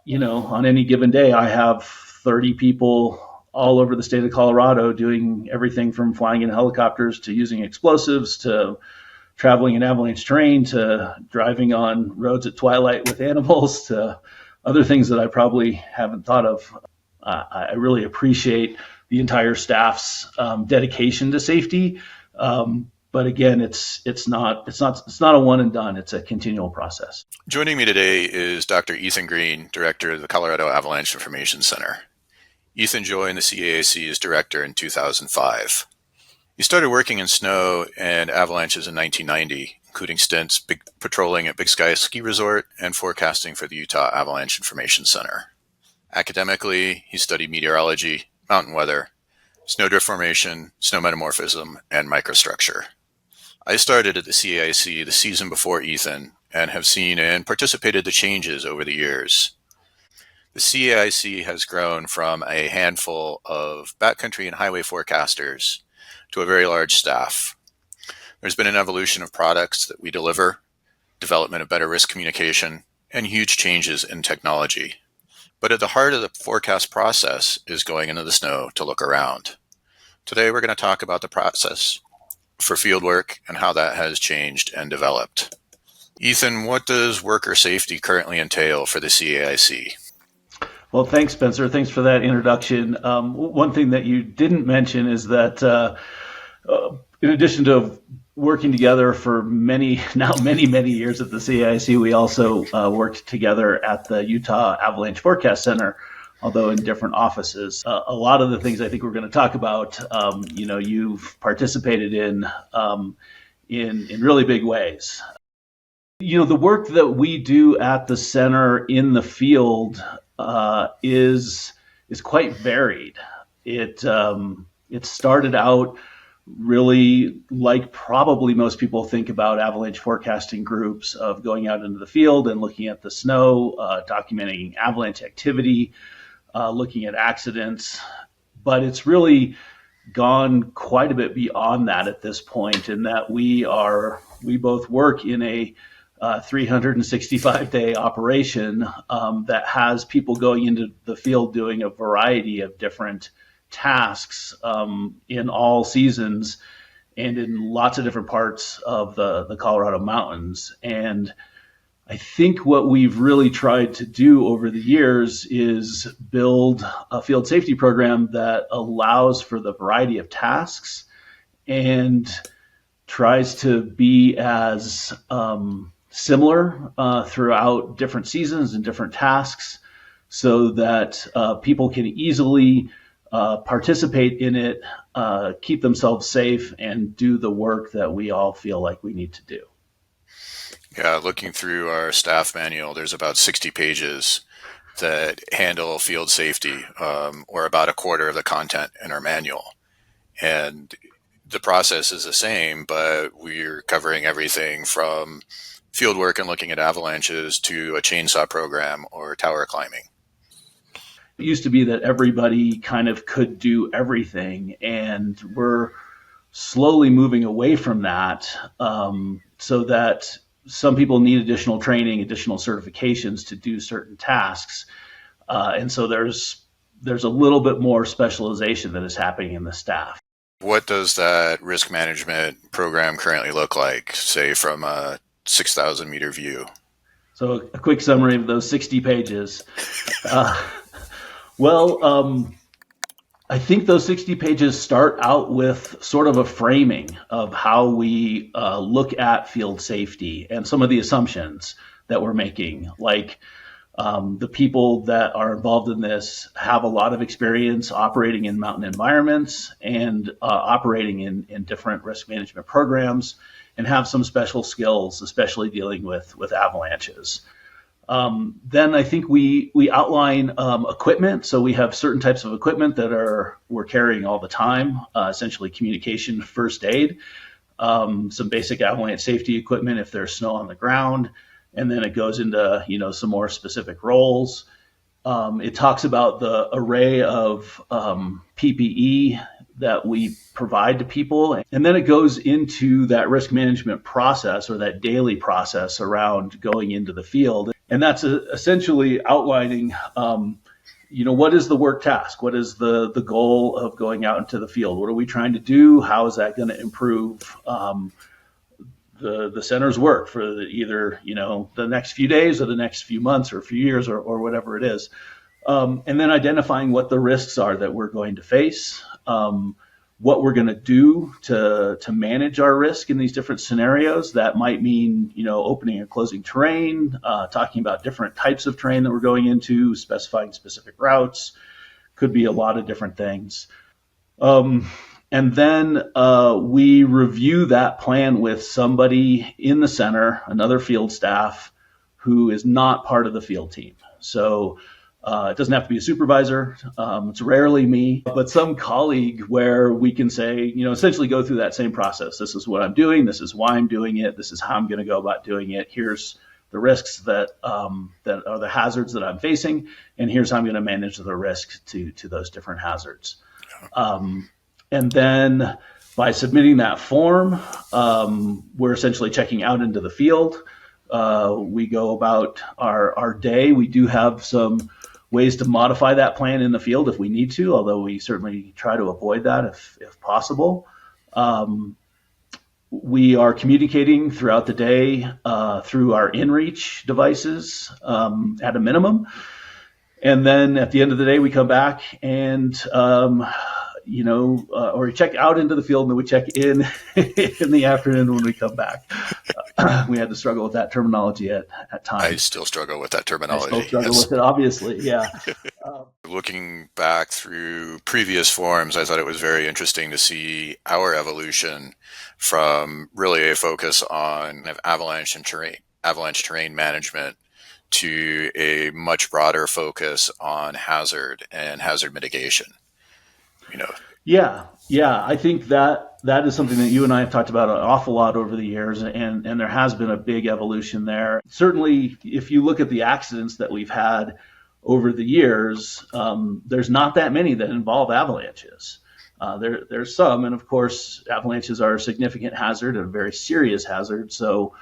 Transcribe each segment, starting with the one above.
on any given day, I have 30 people all over the state of Colorado doing everything from flying in helicopters to using explosives to traveling in avalanche terrain to driving on roads at twilight with animals to other things that I probably haven't thought of. I really appreciate the entire staff's dedication to safety. But again, it's not a one and done. It's a continual process. Joining me today is Dr. Ethan Greene, Director of the Colorado Avalanche Information Center. Ethan joined the CAIC as director in 2005. He started working in snow and avalanches in 1990, including stints patrolling at Big Sky Ski Resort and forecasting for the Utah Avalanche Information Center. Academically, he studied meteorology, mountain weather, snowdrift formation, snow metamorphism, and microstructure. I started at the CAIC the season before Ethan and have seen and participated the changes over the years. The CAIC has grown from a handful of backcountry and highway forecasters to a very large staff. There's been an evolution of products that we deliver, development of better risk communication, and huge changes in technology. But at the heart of the forecast process is going into the snow to look around. Today, we're going to talk about the process for fieldwork and how that has changed and developed. Ethan, what does worker safety currently entail for the CAIC? Well, thanks, Spencer. Thanks for that introduction. One thing that you didn't mention is that in addition to working together for many years at the CAIC, we also worked together at the Utah Avalanche Forecast Center, although in different offices. A lot of the things I think we're going to talk about, you've participated in really big ways. The work that we do at the center in the field is quite varied. It started out really like probably most people think about avalanche forecasting groups of going out into the field and looking at the snow, documenting avalanche activity, looking at accidents. But it's really gone quite a bit beyond that at this point, in that we both work in a 365-day operation that has people going into the field doing a variety of different tasks in all seasons and in lots of different parts of the Colorado mountains. And I think what we've really tried to do over the years is build a field safety program that allows for the variety of tasks and tries to be as similar throughout different seasons and different tasks so that people can easily participate in it, keep themselves safe, and do the work that we all feel like we need to do. Yeah, looking through our staff manual, there's about 60 pages that handle field safety, or about a quarter of the content in our manual. And the process is the same, but we're covering everything from field work and looking at avalanches to a chainsaw program or tower climbing. It used to be that everybody kind of could do everything, and we're slowly moving away from that, so that some people need additional training, additional certifications to do certain tasks. And so there's a little bit more specialization that is happening in the staff. What does that risk management program currently look like, say, from a 6,000 meter view? So a quick summary of those 60 pages. I think those 60 pages start out with sort of a framing of how we look at field safety and some of the assumptions that we're making. Like the people that are involved in this have a lot of experience operating in mountain environments and operating in different risk management programs, and have some special skills, especially dealing with avalanches. Then I think we outline equipment. So we have certain types of equipment that we're carrying all the time, essentially communication, first aid, some basic avalanche safety equipment if there's snow on the ground, and then it goes into some more specific roles. It talks about the array of PPE that we provide to people. And then it goes into that risk management process, or that daily process around going into the field. And that's essentially outlining, what is the work task? What is the goal of going out into the field? What are we trying to do? How is that going to improve the center's work for either, the next few days or the next few months or a few years or whatever it is. And then identifying what the risks are that we're going to face, what we're going to do to manage our risk in these different scenarios. That might mean, opening and closing terrain, talking about different types of terrain that we're going into, specifying specific routes, could be a lot of different things. And then we review that plan with somebody in the center, another field staff who is not part of the field team. So it doesn't have to be a supervisor. It's rarely me, but some colleague where we can say, essentially go through that same process. This is what I'm doing. This is why I'm doing it. This is how I'm going to go about doing it. Here's the risks that are the hazards that I'm facing, and here's how I'm going to manage the risk to those different hazards. And then by submitting that form, we're essentially checking out into the field. We go about our day. We do have some ways to modify that plan in the field if we need to, although we certainly try to avoid that if possible. We are communicating throughout the day through our inReach devices at a minimum. And then at the end of the day, we come back and, or we check out into the field and then we check in in the afternoon when we come back. We had to struggle with that terminology at times. I still struggle with that terminology. I still struggle with it, obviously, yeah. Looking back through previous forums, I thought it was very interesting to see our evolution from really a focus on avalanche terrain management to a much broader focus on hazard and hazard mitigation. Yeah. I think that is something that you and I have talked about an awful lot over the years, and there has been a big evolution there. Certainly, if you look at the accidents that we've had over the years, there's not that many that involve avalanches. There's some, and of course, avalanches are a significant hazard and a very serious hazard. So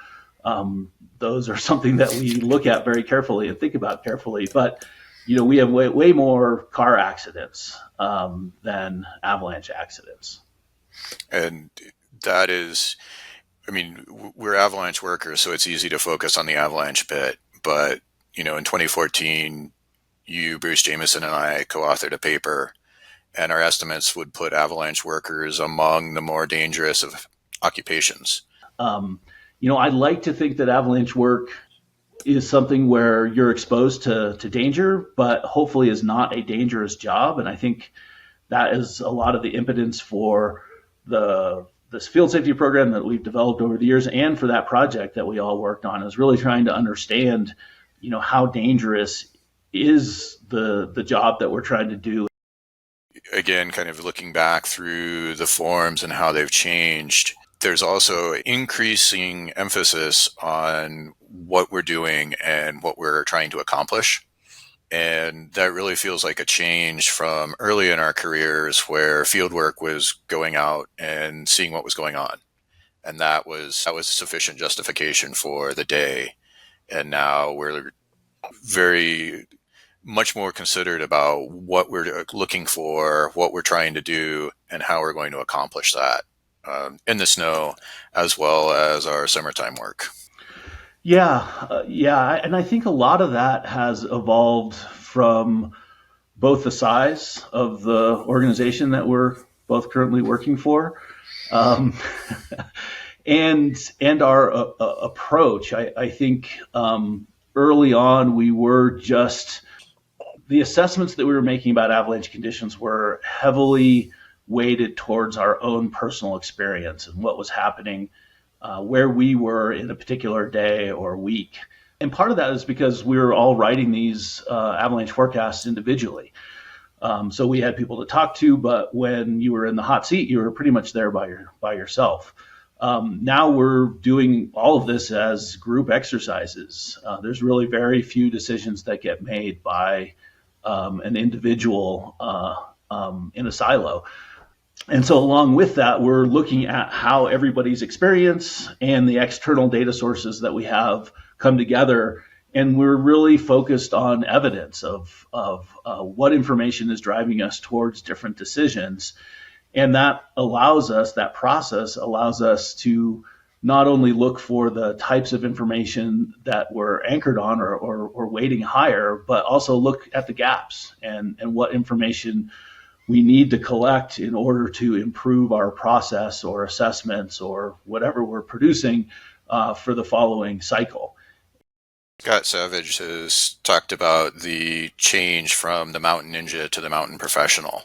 those are something that we look at very carefully and think about carefully. But we have way more car accidents than avalanche accidents. And that is, we're avalanche workers, so it's easy to focus on the avalanche bit. But, in 2014, you, Bruce Jameson, and I co-authored a paper, and our estimates would put avalanche workers among the more dangerous of occupations. I'd like to think that avalanche work is something where you're exposed to danger, but hopefully is not a dangerous job. And I think that is a lot of the impotence for this field safety program that we've developed over the years, and for that project that we all worked on, is really trying to understand, how dangerous is the job that we're trying to do. Again, kind of looking back through the forms and how they've changed, there's also increasing emphasis on what we're doing and what we're trying to accomplish. And that really feels like a change from early in our careers, where field work was going out and seeing what was going on. And that was sufficient justification for the day. And now we're very much more considered about what we're looking for, what we're trying to do, and how we're going to accomplish that in the snow, as well as our summertime work. Yeah. And I think a lot of that has evolved from both the size of the organization that we're both currently working for, and our approach. I think early on we were just, the assessments that we were making about avalanche conditions were heavily weighted towards our own personal experience and what was happening where we were in a particular day or week. And part of that is because we were all writing these avalanche forecasts individually. So we had people to talk to, but when you were in the hot seat, you were pretty much there by yourself. Now we're doing all of this as group exercises. There's really very few decisions that get made by an individual in a silo. And so along with that, we're looking at how everybody's experience and the external data sources that we have come together And we're really focused on evidence of what information is driving us towards different decisions. And that process allows us to not only look for the types of information that we're anchored on or weighting higher, but also look at the gaps and what information we need to collect in order to improve our process or assessments or whatever we're producing for the following cycle. Scott Savage has talked about the change from the mountain ninja to the mountain professional.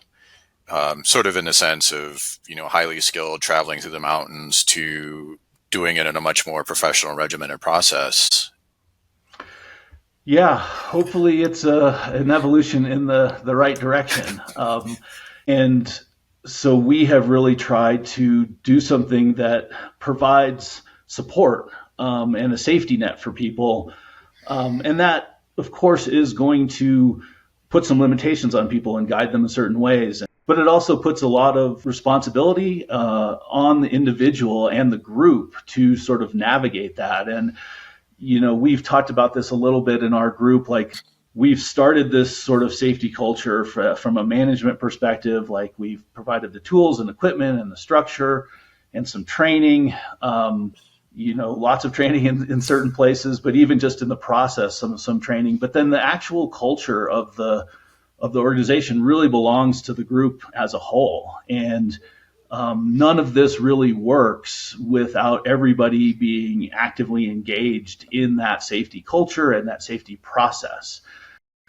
Sort of in the sense of, highly skilled traveling through the mountains to doing it in a much more professional regimented process. Yeah, hopefully it's an evolution in the right direction. And so we have really tried to do something that provides support and a safety net for people. And that, of course, is going to put some limitations on people and guide them in certain ways. But it also puts a lot of responsibility on the individual and the group to sort of navigate that. And, we've talked about this a little bit in our group. Like, we've started this sort of safety culture from a management perspective. Like, we've provided the tools and equipment and the structure and some training, lots of training in certain places, but even just in the process, some training. But then the actual culture of the organization really belongs to the group as a whole. And none of this really works without everybody being actively engaged in that safety culture and that safety process.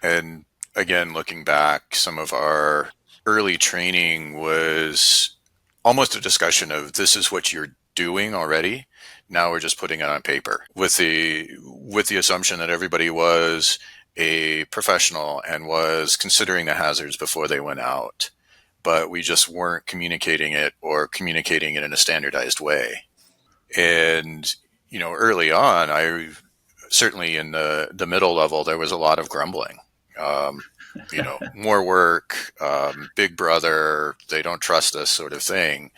And again, looking back, some of our early training was almost a discussion of, this is what you're doing already. Now we're just putting it on paper with the assumption that everybody was a professional and was considering the hazards before they went out, but we just weren't communicating it in a standardized way. And, early on, I certainly in the middle level, there was a lot of grumbling. More work, big brother, they don't trust us, sort of thing.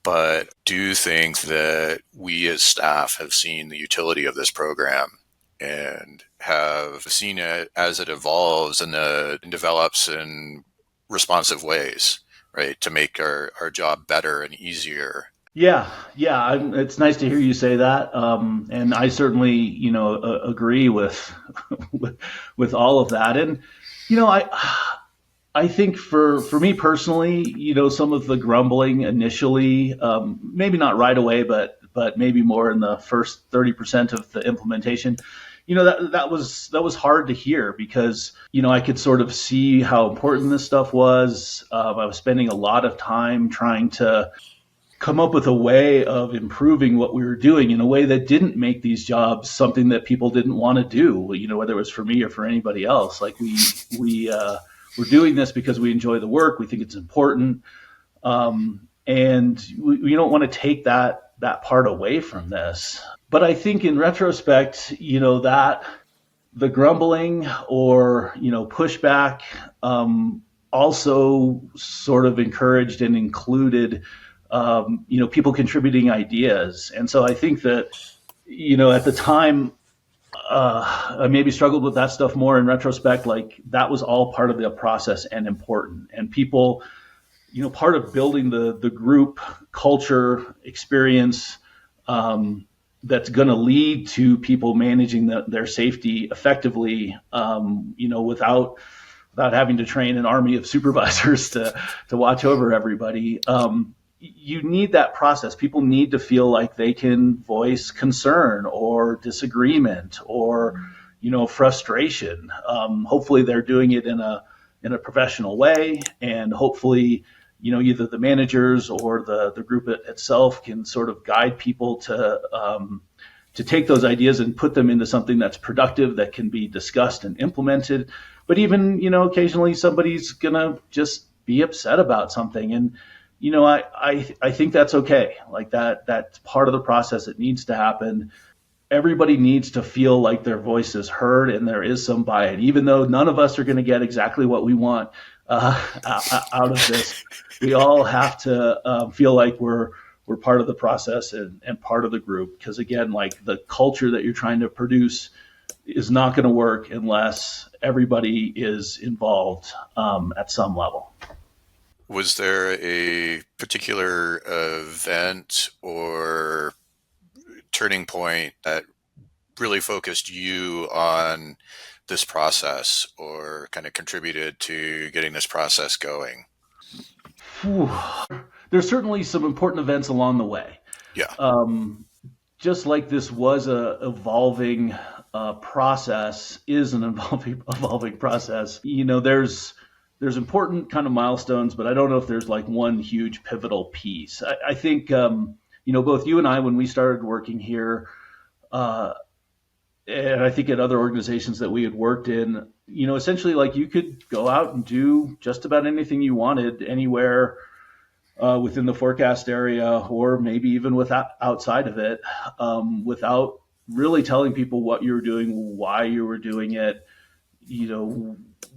But do think that we as staff have seen the utility of this program and have seen it as it evolves and develops in responsive ways, right, to make our job better and easier. Yeah. It's nice to hear you say that, and I certainly, agree with all of that. And I think for me personally, some of the grumbling initially, maybe not right away, but maybe more in the first 30% of the implementation. That was hard to hear because, I could sort of see how important this stuff was. I was spending a lot of time trying to come up with a way of improving what we were doing in a way that didn't make these jobs something that people didn't want to do, whether it was for me or for anybody else. Like, we're doing this because we enjoy the work. We think it's important. And we don't want to take that part away from this. But I think in retrospect, that the grumbling or, pushback also sort of encouraged and included, people contributing ideas. And so I think that, at the time, I maybe struggled with that stuff more in retrospect. Like, that was all part of the process and important. And people, part of building the group culture experience that's going to lead to people managing their safety effectively, without having to train an army of supervisors to watch over everybody. You need that process. People need to feel like they can voice concern or disagreement or, frustration. Hopefully they're doing it in a professional way, and hopefully, either the managers or the group itself can sort of guide people to take those ideas and put them into something that's productive, that can be discussed and implemented. But even, occasionally somebody's gonna just be upset about something, and I think that's okay. Like, that's part of the process. It needs to happen. Everybody needs to feel like their voice is heard and there is some buy-in, even though none of us are going to get exactly what we want out of this. We all have to feel like we're part of the process and part of the group. Because again, like, the culture that you're trying to produce is not going to work unless everybody is involved at some level. Was there a particular event or turning point that really focused you on this process or kind of contributed to getting this process going? Whew. There's certainly some important events along the way. Yeah. Just like this was a evolving process, is an evolving process. There's important kind of milestones, but I don't know if there's like one huge pivotal piece. I think both you and I, when we started working here, and I think at other organizations that we had worked in, essentially like you could go out and do just about anything you wanted anywhere within the forecast area, or maybe even outside of it, without really telling people what you were doing, why you were doing it,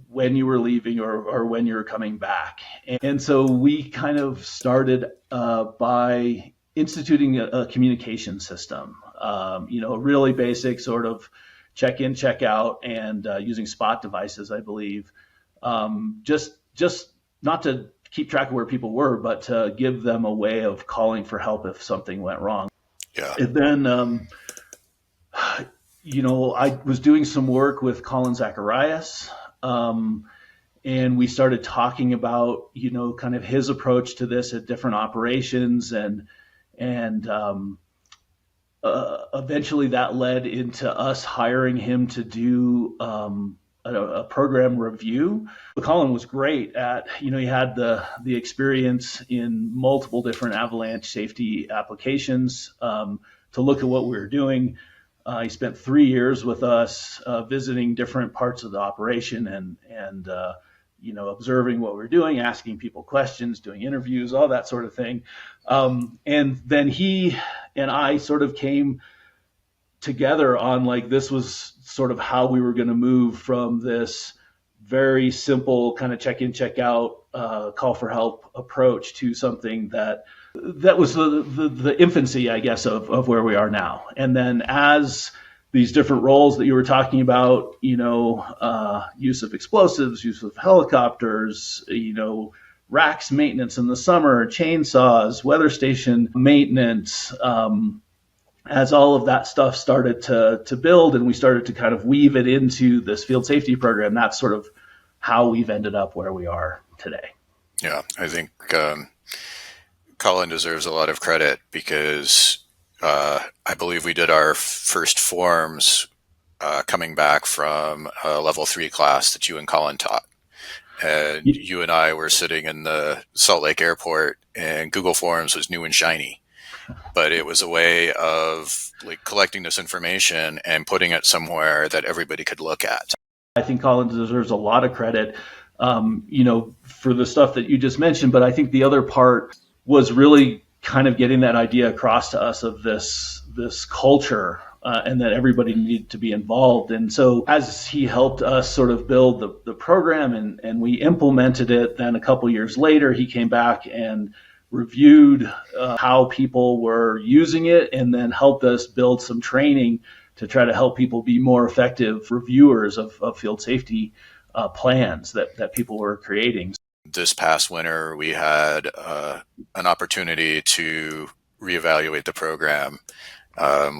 when you were leaving or when you were coming back. And so we kind of started by instituting a communication system, really basic sort of check in, check out, and using spot devices, I believe, just not to keep track of where people were, but to give them a way of calling for help if something went wrong. Yeah. And then, I was doing some work with Colin Zacharias, and we started talking about, kind of his approach to this at different operations, and eventually that led into us hiring him to do a program review. Colin was great at, he had the experience in multiple different avalanche safety applications to look at what we were doing. He spent 3 years with us visiting different parts of the operation and observing what we're doing, asking people questions, doing interviews, all that sort of thing. And then he and I sort of came together on like, this was sort of how we were going to move from this very simple kind of check in, check out, call for help approach to something that was the infancy, I guess, of where we are now. And then as these different roles that you were talking about, use of explosives, use of helicopters, racks maintenance in the summer, chainsaws, weather station maintenance, as all of that stuff started to build and we started to kind of weave it into this field safety program, that's sort of how we've ended up where we are today. Yeah, I think Colin deserves a lot of credit because I believe we did our first forms coming back from a level 3 class that you and Colin taught. And you and I were sitting in the Salt Lake airport and Google Forms was new and shiny. But it was a way of like collecting this information and putting it somewhere that everybody could look at. I think Colin deserves a lot of credit, for the stuff that you just mentioned. But I think the other part was really kind of getting that idea across to us of this culture and that everybody needed to be involved. And so as he helped us sort of build the program and we implemented it, then a couple years later, he came back and reviewed how people were using it and then helped us build some training to try to help people be more effective reviewers of field safety plans that people were creating. This past winter, we had an opportunity to reevaluate the program.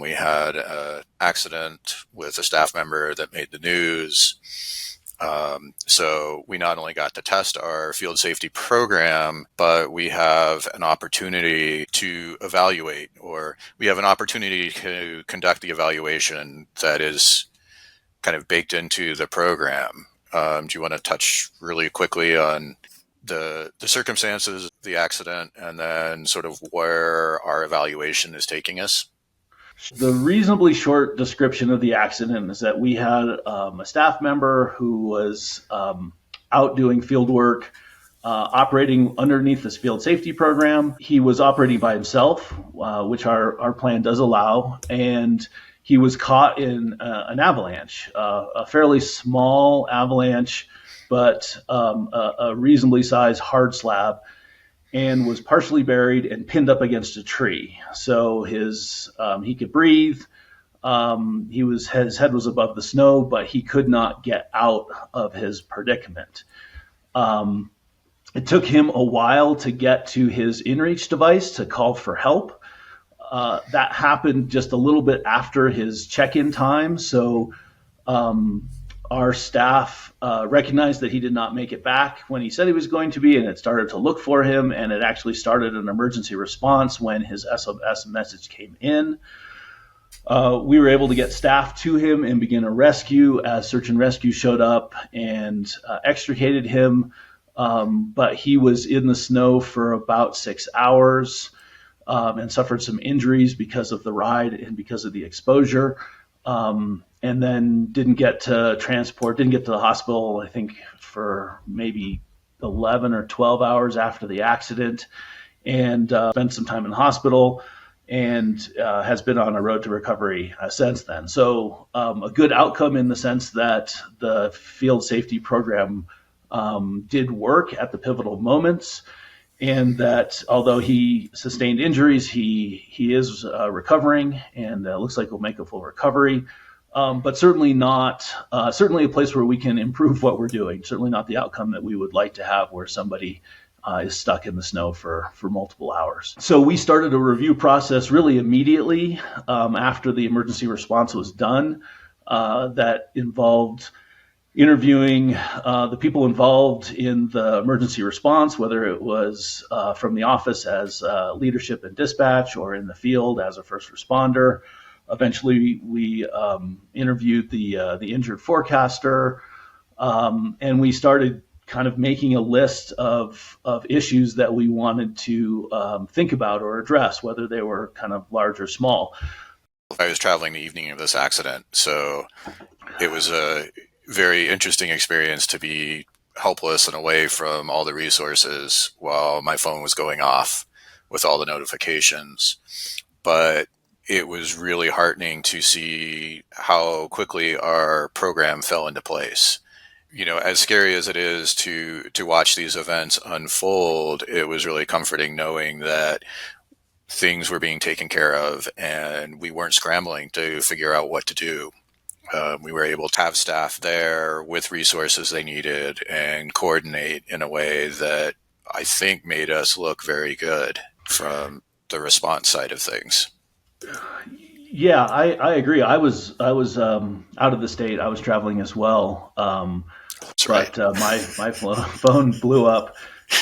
We had an accident with a staff member that made the news. So we not only got to test our field safety program, but we have an opportunity to evaluate, or we have an opportunity to conduct the evaluation that is kind of baked into the program. Do you want to touch really quickly on the circumstances of the accident and then sort of where our evaluation is taking us? The reasonably short description of the accident is that we had a staff member who was out doing field work, operating underneath this field safety program. He was operating by himself, which our plan does allow, and he was caught in an avalanche, a fairly small avalanche, but a reasonably sized hard slab, and was partially buried and pinned up against a tree. So he could breathe. His head was above the snow, but he could not get out of his predicament. It took him a while to get to his inReach device to call for help. That happened just a little bit after his check-in time. So our staff recognized that he did not make it back when he said he was going to be, and it started to look for him, and it actually started an emergency response when his SOS message came in. We were able to get staff to him and begin a rescue as search and rescue showed up and extricated him. But he was in the snow for about 6 hours and suffered some injuries because of the ride and because of the exposure. And then didn't get to the hospital, I think, for maybe 11 or 12 hours after the accident, and spent some time in the hospital and has been on a road to recovery since then. So a good outcome in the sense that the field safety program did work at the pivotal moments, and that although he sustained injuries, he is recovering and looks like he'll make a full recovery. But certainly a place where we can improve what we're doing. Certainly not the outcome that we would like to have, where somebody is stuck in the snow for multiple hours. So we started a review process really immediately after the emergency response was done that involved interviewing the people involved in the emergency response, whether it was from the office as leadership and dispatch or in the field as a first responder. Eventually, we interviewed the injured forecaster, and we started kind of making a list of issues that we wanted to think about or address, whether they were kind of large or small. I was traveling the evening of this accident, so it was a very interesting experience to be helpless and away from all the resources while my phone was going off with all the notifications. But it was really heartening to see how quickly our program fell into place. You know, as scary as it is to watch these events unfold, it was really comforting knowing that things were being taken care of and we weren't scrambling to figure out what to do. We were able to have staff there with resources they needed and coordinate in a way that I think made us look very good from the response side of things. Yeah, I agree. I was out of the state. I was traveling as well. That's right. But my phone blew up,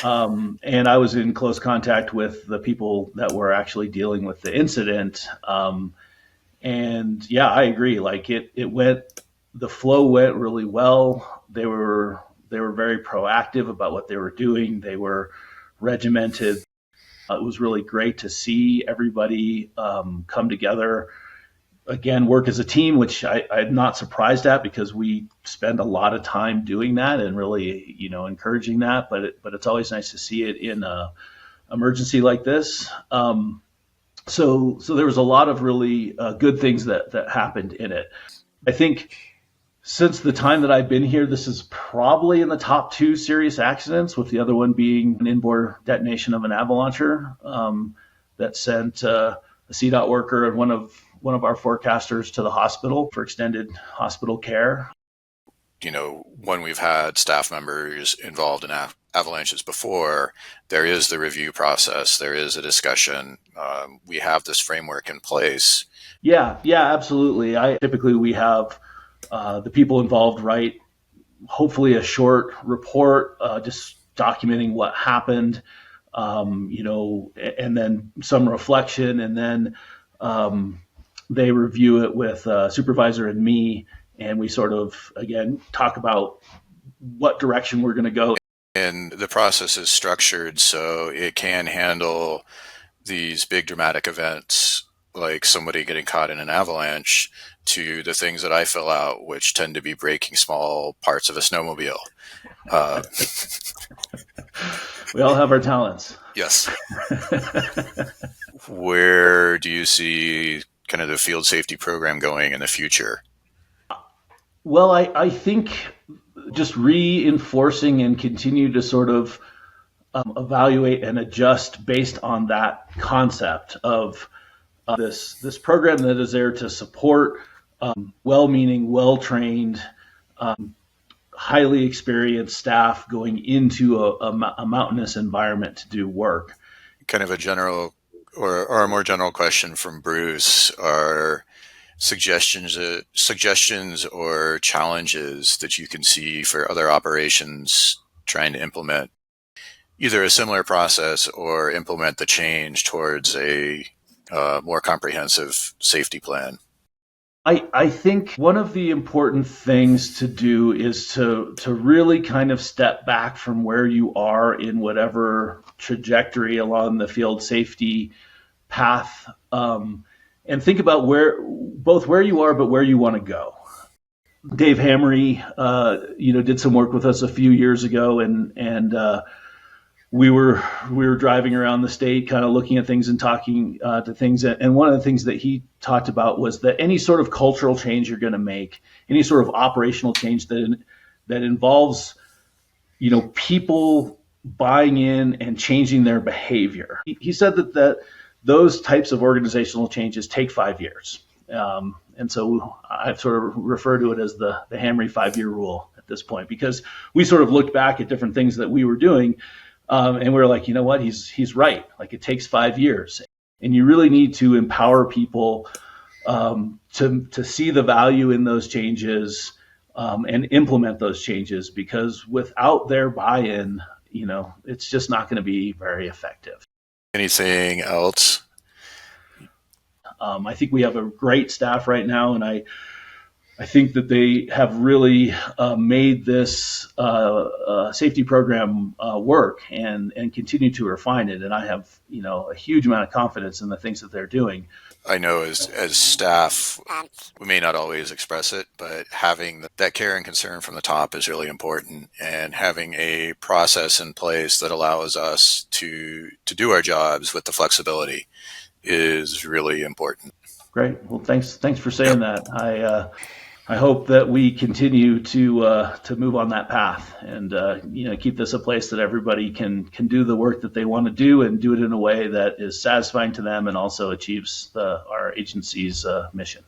and I was in close contact with the people that were actually dealing with the incident. And yeah, I agree. Like the flow went really well. They were very proactive about what they were doing. They were regimented. It was really great to see everybody come together, again, work as a team, which I'm not surprised at because we spend a lot of time doing that and really, encouraging that. But it's always nice to see it in an emergency like this. So there was a lot of really good things that happened in it. I think since the time that I've been here, this is probably in the top 2 serious accidents, with the other one being an inboard detonation of an avalancher that sent a CDOT worker and one of our forecasters to the hospital for extended hospital care. When we've had staff members involved in avalanches before, there is the review process, there is a discussion. We have this framework in place. Yeah, absolutely. Typically we have the people involved write hopefully a short report, just documenting what happened, and then some reflection, and then they review it with supervisor and me, and we sort of, again, talk about what direction we're going to go. And the process is structured so it can handle these big dramatic events like somebody getting caught in an avalanche to the things that I fill out, which tend to be breaking small parts of a snowmobile. We all have our talents. Yes. Where do you see kind of the field safety program going in the future? Well, I think just reinforcing and continue to sort of evaluate and adjust based on that concept of this program that is there to support well-meaning, well-trained, highly experienced staff going into a mountainous environment to do work. Kind of a general or a more general question from Bruce are suggestions or challenges that you can see for other operations trying to implement either a similar process or implement the change towards a more comprehensive safety plan. I think one of the important things to do is to really kind of step back from where you are in whatever trajectory along the field safety path, and think about where you are, but where you want to go. Dave Hamry, did some work with us a few years ago, and we were driving around the state, kind of looking at things and talking to things. And one of the things that he talked about was that any sort of cultural change you're going to make, any sort of operational change that involves, people buying in and changing their behavior. He said that those types of organizational changes take 5 years. And so I've sort of referred to it as the Hamry 5-year rule at this point, because we sort of looked back at different things that we were doing. And we were like, you know what, he's right. Like, it takes 5 years, and you really need to empower people to see the value in those changes and implement those changes, because without their buy-in, it's just not going to be very effective. Anything else? I think we have a great staff right now, and I think that they have really made this safety program work and continue to refine it. And I have, a huge amount of confidence in the things that they're doing. I know as staff, we may not always express it, but having that care and concern from the top is really important, and having a process in place that allows us to do our jobs with the flexibility is really important. Great. Well, thanks for saying that. I hope that we continue to move on that path and keep this a place that everybody can do the work that they want to do, and do it in a way that is satisfying to them and also achieves our agency's mission.